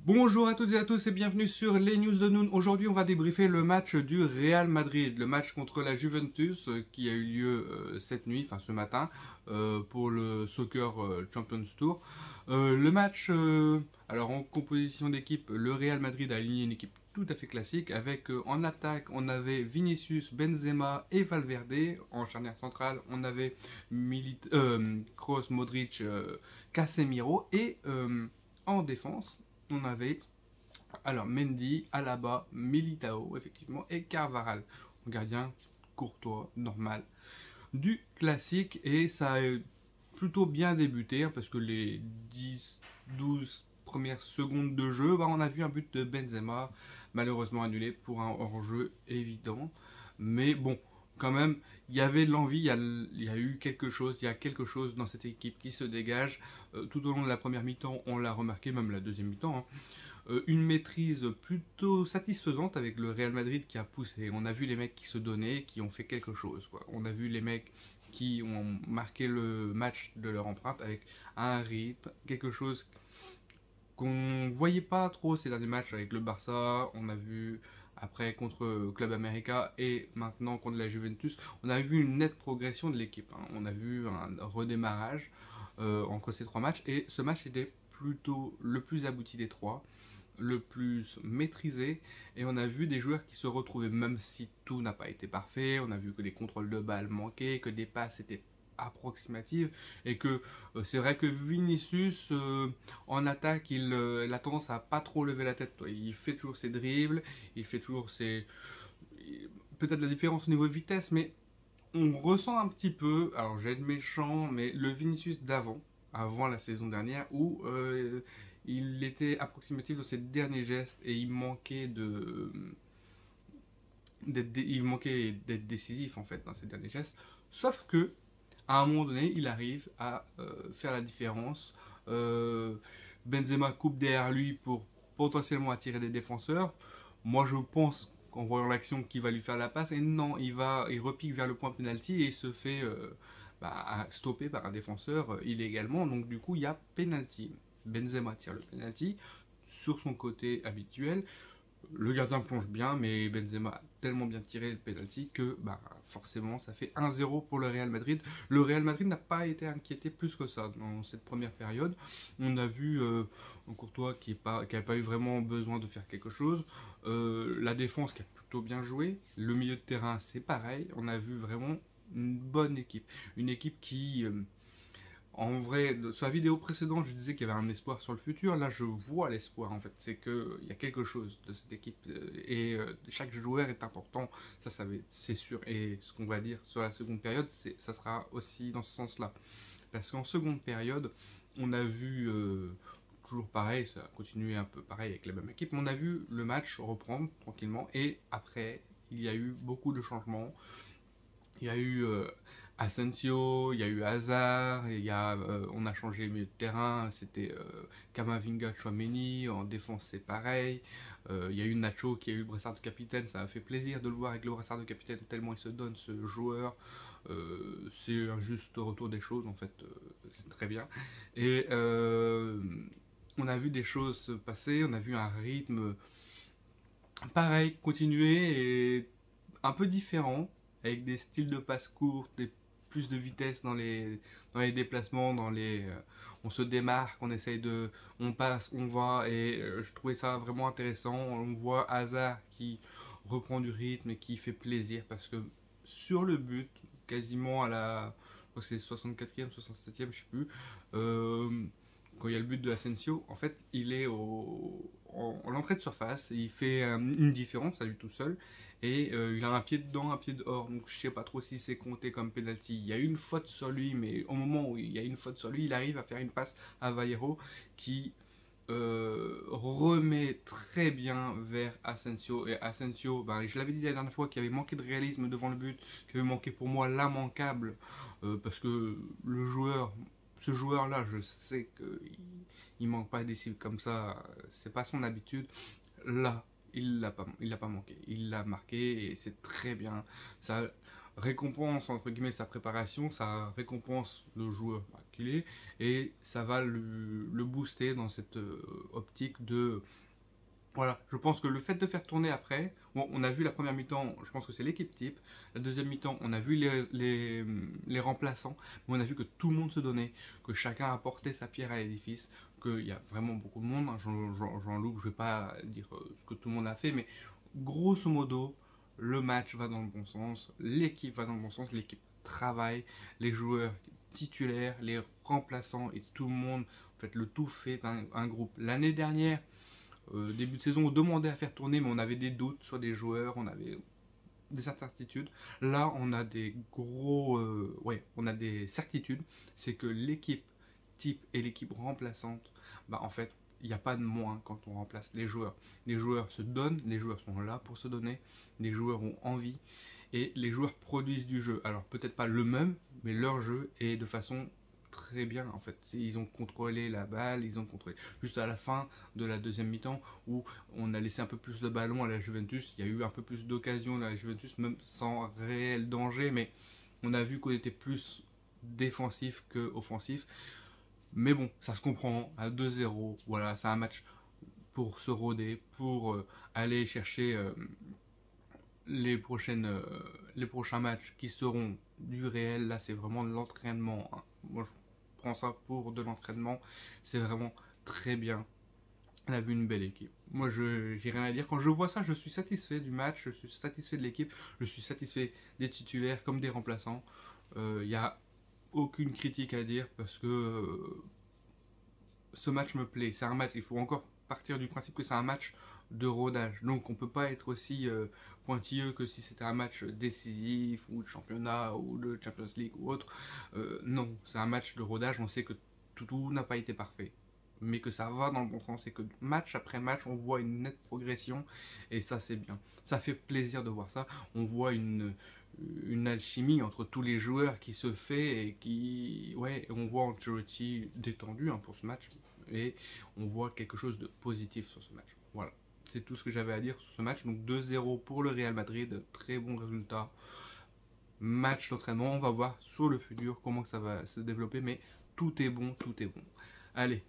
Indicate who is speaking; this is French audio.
Speaker 1: Bonjour à toutes et à tous et bienvenue sur les news de Noon. Aujourd'hui on va débriefer le match du Real Madrid, le match contre la Juventus qui a eu lieu cette nuit, enfin ce matin, pour le Soccer Champions Tour. Le match, alors en composition d'équipe, le Real Madrid a aligné une équipe tout à fait classique avec en attaque on avait Vinicius, Benzema et Valverde. En charnière centrale on avait Kroos, Modric, Casemiro et en défense on avait alors Mendy, Alaba, Militao effectivement et Carvajal. Un gardien courtois, normal, du classique, et ça a plutôt bien débuté hein, parce que les 10-12 premières secondes de jeu, on a vu un but de Benzema malheureusement annulé pour un hors-jeu évident. Mais bon, quand même, il y avait de l'envie, il y a eu quelque chose, il y a quelque chose dans cette équipe qui se dégage. Tout au long de la première mi-temps, on l'a remarqué, même la deuxième mi-temps, hein. Une maîtrise plutôt satisfaisante avec le Real Madrid qui a poussé. On a vu les mecs qui se donnaient, qui ont fait quelque chose, quoi. On a vu les mecs qui ont marqué le match de leur empreinte avec un rythme, quelque chose qu'on voyait pas trop ces derniers matchs avec le Barça. On a vu après contre Club América et maintenant contre la Juventus, on a vu une nette progression de l'équipe, hein. On a vu un redémarrage entre ces trois matchs, et ce match était plutôt le plus abouti des trois, le plus maîtrisé, et on a vu des joueurs qui se retrouvaient, même si tout n'a pas été parfait. On a vu que les contrôles de balles manquaient, que des passes étaient approximatives, et que c'est vrai que Vinicius en attaque il a tendance à pas trop lever la tête, il fait toujours ses dribbles, il fait toujours ses peut-être la différence au niveau de vitesse, mais on ressent un petit peu, alors j'ai être méchant, mais le Vinicius d'avant, avant la saison dernière, où il était approximatif dans ses derniers gestes et il manquait d'être décisif en fait dans ses derniers gestes. Sauf que à un moment donné, il arrive à faire la différence. Benzema coupe derrière lui pour potentiellement attirer des défenseurs. Moi, je pense qu'en voyant l'action qu'il va lui faire la passe, et non, il repique vers le point penalty et il se fait stopper par un défenseur illégalement. Donc du coup, il y a penalty. Benzema tire le penalty sur son côté habituel. Le gardien plonge bien, mais Benzema a tellement bien tiré le penalty que forcément ça fait 1-0 pour le Real Madrid. Le Real Madrid n'a pas été inquiété plus que ça dans cette première période. On a vu un Courtois qui n'a pas eu vraiment besoin de faire quelque chose. La défense qui a plutôt bien joué. Le milieu de terrain c'est pareil. On a vu vraiment une bonne équipe. Une équipe qui... en vrai, sur la vidéo précédente, je disais qu'il y avait un espoir sur le futur. Là, je vois l'espoir, en fait. C'est qu'il y a quelque chose de cette équipe. Et chaque joueur est important. C'est sûr. Et ce qu'on va dire sur la seconde période, ça sera aussi dans ce sens-là. Parce qu'en seconde période, on a vu... toujours pareil, ça a continué un peu pareil avec la même équipe. Mais on a vu le match reprendre tranquillement. Et après, il y a eu beaucoup de changements. Il y a eu Asensio, il y a eu Hazard, on a changé le milieu de terrain, c'était Camavinga, Tchouaméni, en défense c'est pareil. Il y a eu Nacho qui a eu le brassard de capitaine, ça a fait plaisir de le voir avec le brassard de capitaine, tellement il se donne ce joueur. C'est un juste retour des choses en fait, c'est très bien. Et on a vu des choses se passer, on a vu un rythme pareil continuer et un peu différent, avec des styles de passe courtes, plus de vitesse dans les déplacements, on se démarque, on passe, on va, et je trouvais ça vraiment intéressant. On voit Hazard qui reprend du rythme et qui fait plaisir, parce que sur le but, quasiment je crois que c'est 64e, 67e, je sais plus, quand il y a le but de Asensio, en fait, il est en l'entrée de surface, il fait une différence à lui tout seul, et il a un pied dedans, un pied dehors, donc je sais pas trop si c'est compté comme penalty. Il y a une faute sur lui, mais au moment où il y a une faute sur lui, il arrive à faire une passe à Vallejo qui remet très bien vers Asensio. Et Asensio, je l'avais dit la dernière fois, qu'il avait manqué de réalisme devant le but, qu'il avait manqué pour moi l'immanquable, parce que ce joueur-là, je sais qu'il manque pas des cibles comme ça, c'est pas son habitude. Là, il l'a pas manqué, il l'a marqué et c'est très bien. Ça, récompense entre guillemets sa préparation, ça récompense le joueur qu'il est, et ça va le booster dans cette optique de... Voilà, je pense que le fait de faire tourner après, bon, on a vu la première mi-temps, je pense que c'est l'équipe type. La deuxième mi-temps, on a vu les remplaçants, mais on a vu que tout le monde se donnait, que chacun apportait sa pierre à l'édifice, qu'il y a vraiment beaucoup de monde. Hein, j'en loupe, je ne vais pas dire ce que tout le monde a fait, mais grosso modo, le match va dans le bon sens, l'équipe va dans le bon sens, l'équipe travaille, les joueurs titulaires, les remplaçants et tout le monde, en fait, le tout fait un groupe. L'année dernière, début de saison, on demandait à faire tourner, mais on avait des doutes sur des joueurs, on avait des incertitudes. Là, on a des on a des certitudes. C'est que l'équipe type et l'équipe remplaçante, bah en fait, il n'y a pas de moins quand on remplace les joueurs. Les joueurs se donnent, les joueurs sont là pour se donner, les joueurs ont envie et les joueurs produisent du jeu. Alors peut-être pas le même, mais leur jeu est de façon très bien en fait. Ils ont contrôlé la balle, ils ont contrôlé. Juste à la fin de la deuxième mi-temps où on a laissé un peu plus de ballon à la Juventus, il y a eu un peu plus d'occasions à la Juventus, même sans réel danger, mais on a vu qu'on était plus défensif que offensif. Mais bon, ça se comprend, à 2-0, voilà, c'est un match pour se rôder, pour aller chercher les prochains matchs qui seront du réel. Là, c'est vraiment de l'entraînement. Hein. Moi, je prends ça pour de l'entraînement. C'est vraiment très bien. On a vu une belle équipe. Moi, j'ai rien à dire. Quand je vois ça, je suis satisfait du match, je suis satisfait de l'équipe, je suis satisfait des titulaires comme des remplaçants. Il n'y a aucune critique à dire parce que ce match me plaît. C'est un match, il faut encore partir du principe que c'est un match de rodage. Donc on peut pas être aussi pointilleux que si c'était un match décisif ou de championnat ou de Champions League ou autre. Non, c'est un match de rodage. On sait que tout n'a pas été parfait, mais que ça va dans le bon sens et que match après match, on voit une nette progression et ça c'est bien. Ça fait plaisir de voir ça. On voit une alchimie entre tous les joueurs qui se fait et qui... Ouais, on voit Ancelotti détendu hein, pour ce match et on voit quelque chose de positif sur ce match. Voilà, c'est tout ce que j'avais à dire sur ce match. Donc 2-0 pour le Real Madrid, très bon résultat. Match d'entraînement, on va voir sur le futur comment ça va se développer, mais tout est bon, tout est bon. Allez,